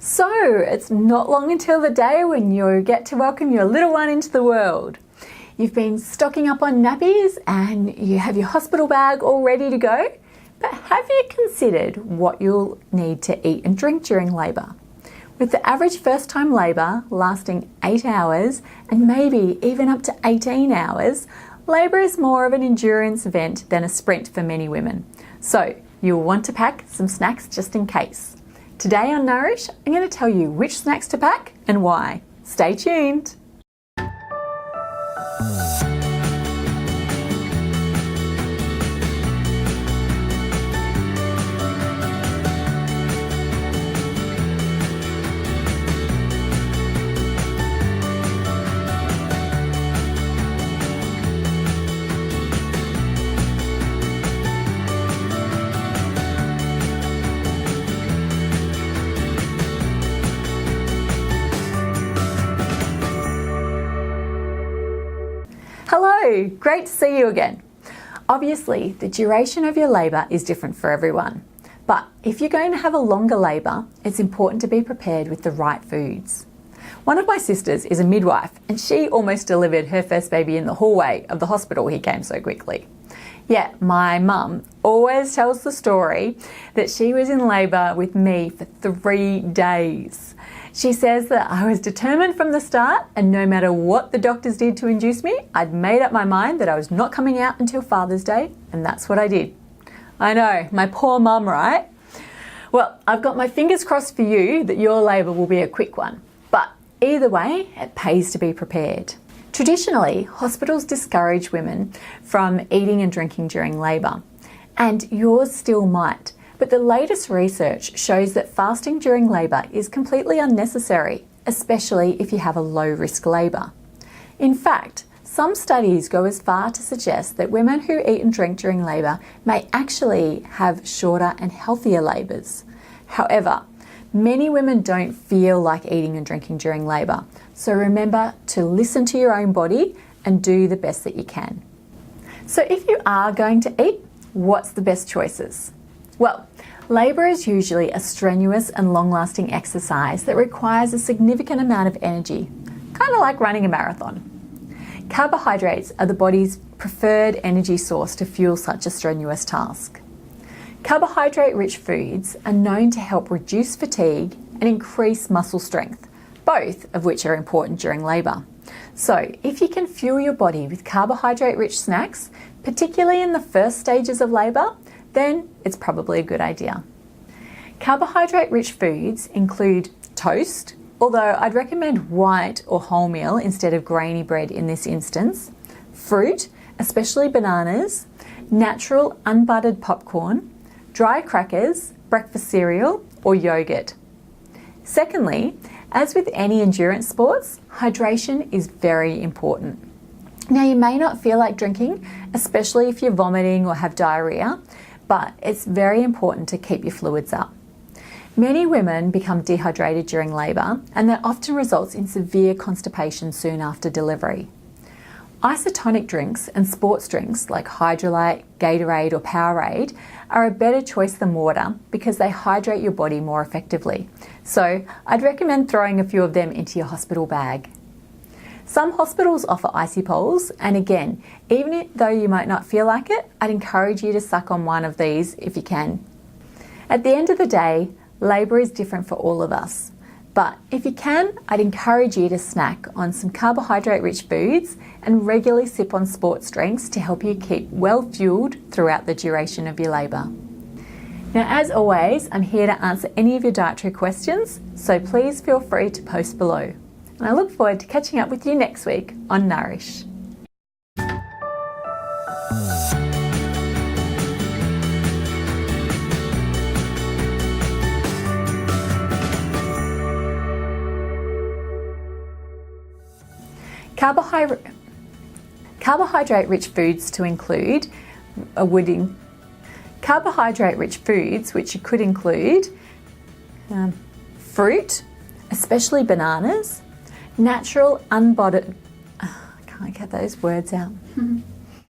So, it's not long until the day when you get to welcome your little one into the world. You've been stocking up on nappies and you have your hospital bag all ready to go, but have you considered what you'll need to eat and drink during labour? With the average first-time labour lasting 8 hours and maybe even up to 18 hours, labour is more of an endurance event than a sprint for many women. So, you'll want to pack some snacks just in case. Today on Nourish, I'm going to tell you which snacks to pack and why. Stay tuned. Hello, great to see you again. Obviously, the duration of your labour is different for everyone, but if you're going to have a longer labour, it's important to be prepared with the right foods. One of my sisters is a midwife and she almost delivered her first baby in the hallway of the hospital. He came so quickly. Yet my mum always tells the story that she was in labour with me for 3 days. She says that I was determined from the start, and no matter what the doctors did to induce me, I'd made up my mind that I was not coming out until Father's Day, and that's what I did. I know, my poor mum, right? Well, I've got my fingers crossed for you that your labour will be a quick one, but either way, it pays to be prepared. Traditionally, hospitals discourage women from eating and drinking during labour, and yours still might. But the latest research shows that fasting during labour is completely unnecessary, especially if you have a low-risk labour. In fact, some studies go as far to suggest that women who eat and drink during labour may actually have shorter and healthier labours. However, many women don't feel like eating and drinking during labour, so remember to listen to your own body and do the best that you can. So if you are going to eat, what's the best choices? Well, labour is usually a strenuous and long-lasting exercise that requires a significant amount of energy, kind of like running a marathon. Carbohydrates are the body's preferred energy source to fuel such a strenuous task. Carbohydrate-rich foods are known to help reduce fatigue and increase muscle strength, both of which are important during labour. So, if you can fuel your body with carbohydrate-rich snacks, particularly in the first stages of labour, then it's probably a good idea. Carbohydrate-rich foods include toast, although I'd recommend white or wholemeal instead of grainy bread in this instance, fruit, especially bananas, natural unbuttered popcorn, dry crackers, breakfast cereal, or yogurt. Secondly, as with any endurance sports, hydration is very important. Now, you may not feel like drinking, especially if you're vomiting or have diarrhea, but it's very important to keep your fluids up. Many women become dehydrated during labour, and that often results in severe constipation soon after delivery. Isotonic drinks and sports drinks like Hydrolyte, Gatorade or Powerade are a better choice than water because they hydrate your body more effectively. So I'd recommend throwing a few of them into your hospital bag. Some hospitals offer icy poles, and again, even though you might not feel like it, I'd encourage you to suck on one of these if you can. At the end of the day, labour is different for all of us. But if you can, I'd encourage you to snack on some carbohydrate-rich foods and regularly sip on sports drinks to help you keep well fueled throughout the duration of your labour. Now, as always, I'm here to answer any of your dietary questions, so please feel free to post below. And I look forward to catching up with you next week on Nourish. Carbohydrate-rich foods to include carbohydrate-rich foods, which could include fruit, especially bananas, natural unbuttered, I can't get those words out.